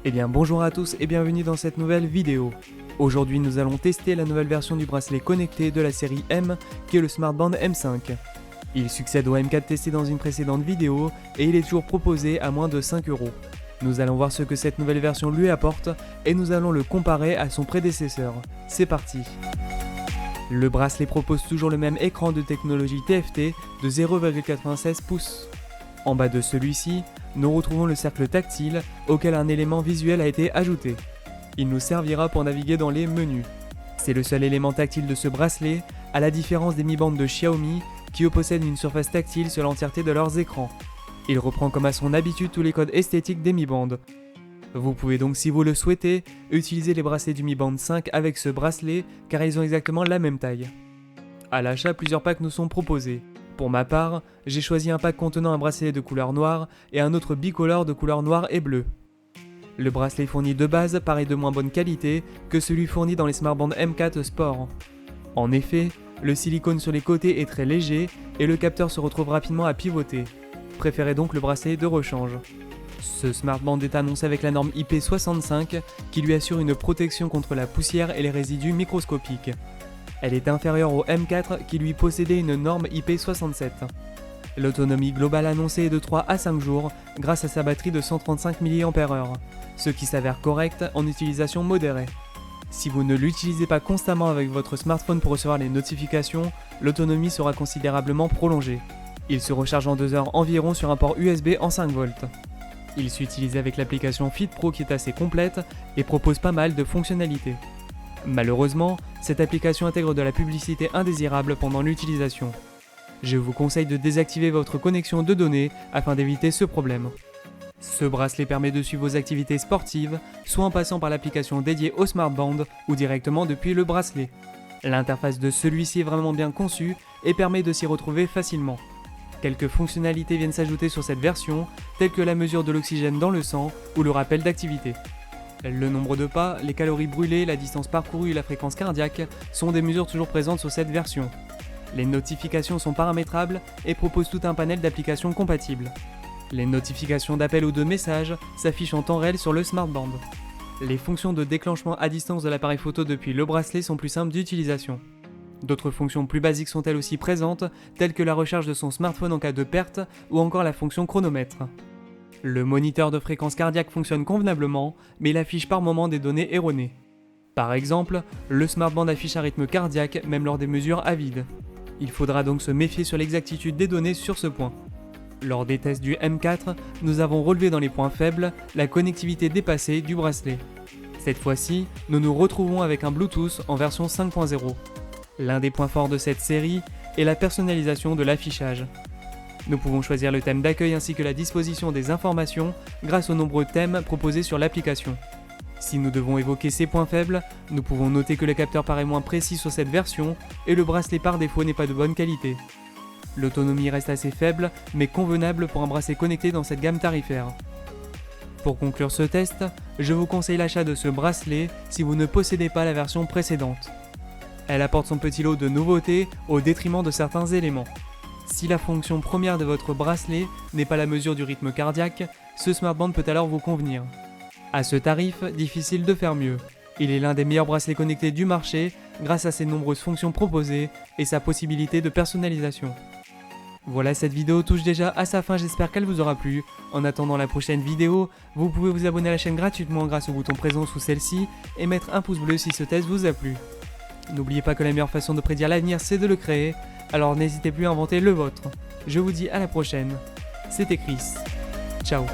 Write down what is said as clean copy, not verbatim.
Eh bien bonjour à tous et bienvenue dans cette nouvelle vidéo. Aujourd'hui nous allons tester la nouvelle version du bracelet connecté de la série M qui est le Smartband M5. Il succède au M4 testé dans une précédente vidéo et il est toujours proposé à moins de 5€. Nous allons voir ce que cette nouvelle version lui apporte et nous allons le comparer à son prédécesseur. C'est parti. Le bracelet propose toujours le même écran de technologie TFT de 0,96 pouces. En bas de celui-ci, nous retrouvons le cercle tactile auquel un élément visuel a été ajouté. Il nous servira pour naviguer dans les menus. C'est le seul élément tactile de ce bracelet, à la différence des Mi Band de Xiaomi qui eux possèdent une surface tactile sur l'entièreté de leurs écrans. Il reprend comme à son habitude tous les codes esthétiques des Mi Band. Vous pouvez donc, si vous le souhaitez, utiliser les bracelets du Mi Band 5 avec ce bracelet car ils ont exactement la même taille. À l'achat, plusieurs packs nous sont proposés. Pour ma part, j'ai choisi un pack contenant un bracelet de couleur noire et un autre bicolore de couleur noire et bleue. Le bracelet fourni de base paraît de moins bonne qualité que celui fourni dans les Smartband M4 Sport. En effet, le silicone sur les côtés est très léger et le capteur se retrouve rapidement à pivoter. Préférez donc le bracelet de rechange. Ce Smartband est annoncé avec la norme IP65 qui lui assure une protection contre la poussière et les résidus microscopiques. Elle est inférieure au M4 qui lui possédait une norme IP67. L'autonomie globale annoncée est de 3 à 5 jours grâce à sa batterie de 135 mAh, ce qui s'avère correct en utilisation modérée. Si vous ne l'utilisez pas constamment avec votre smartphone pour recevoir les notifications, l'autonomie sera considérablement prolongée. Il se recharge en 2 heures environ sur un port USB en 5V. Il s'utilise avec l'application Fit Pro qui est assez complète et propose pas mal de fonctionnalités. Malheureusement, cette application intègre de la publicité indésirable pendant l'utilisation. Je vous conseille de désactiver votre connexion de données afin d'éviter ce problème. Ce bracelet permet de suivre vos activités sportives, soit en passant par l'application dédiée au Smartband ou directement depuis le bracelet. L'interface de celui-ci est vraiment bien conçue et permet de s'y retrouver facilement. Quelques fonctionnalités viennent s'ajouter sur cette version, telles que la mesure de l'oxygène dans le sang ou le rappel d'activité. Le nombre de pas, les calories brûlées, la distance parcourue et la fréquence cardiaque sont des mesures toujours présentes sur cette version. Les notifications sont paramétrables et proposent tout un panel d'applications compatibles. Les notifications d'appel ou de messages s'affichent en temps réel sur le Smartband. Les fonctions de déclenchement à distance de l'appareil photo depuis le bracelet sont plus simples d'utilisation. D'autres fonctions plus basiques sont elles aussi présentes, telles que la recharge de son smartphone en cas de perte ou encore la fonction chronomètre. Le moniteur de fréquence cardiaque fonctionne convenablement, mais il affiche par moments des données erronées. Par exemple, le Smartband affiche un rythme cardiaque même lors des mesures à vide. Il faudra donc se méfier sur l'exactitude des données sur ce point. Lors des tests du M4, nous avons relevé dans les points faibles la connectivité dépassée du bracelet. Cette fois-ci, nous nous retrouvons avec un Bluetooth en version 5.0. L'un des points forts de cette série est la personnalisation de l'affichage. Nous pouvons choisir le thème d'accueil ainsi que la disposition des informations grâce aux nombreux thèmes proposés sur l'application. Si nous devons évoquer ces points faibles, nous pouvons noter que le capteur paraît moins précis sur cette version et le bracelet par défaut n'est pas de bonne qualité. L'autonomie reste assez faible mais convenable pour un bracelet connecté dans cette gamme tarifaire. Pour conclure ce test, je vous conseille l'achat de ce bracelet si vous ne possédez pas la version précédente. Elle apporte son petit lot de nouveautés au détriment de certains éléments. Si la fonction première de votre bracelet n'est pas la mesure du rythme cardiaque, ce Smartband peut alors vous convenir. À ce tarif, difficile de faire mieux. Il est l'un des meilleurs bracelets connectés du marché grâce à ses nombreuses fonctions proposées et sa possibilité de personnalisation. Voilà, cette vidéo touche déjà à sa fin, j'espère qu'elle vous aura plu. En attendant la prochaine vidéo, vous pouvez vous abonner à la chaîne gratuitement grâce au bouton présent sous celle-ci et mettre un pouce bleu si ce test vous a plu. N'oubliez pas que la meilleure façon de prédire l'avenir c'est de le créer, alors n'hésitez plus à inventer le vôtre. Je vous dis à la prochaine. C'était Chris. Ciao.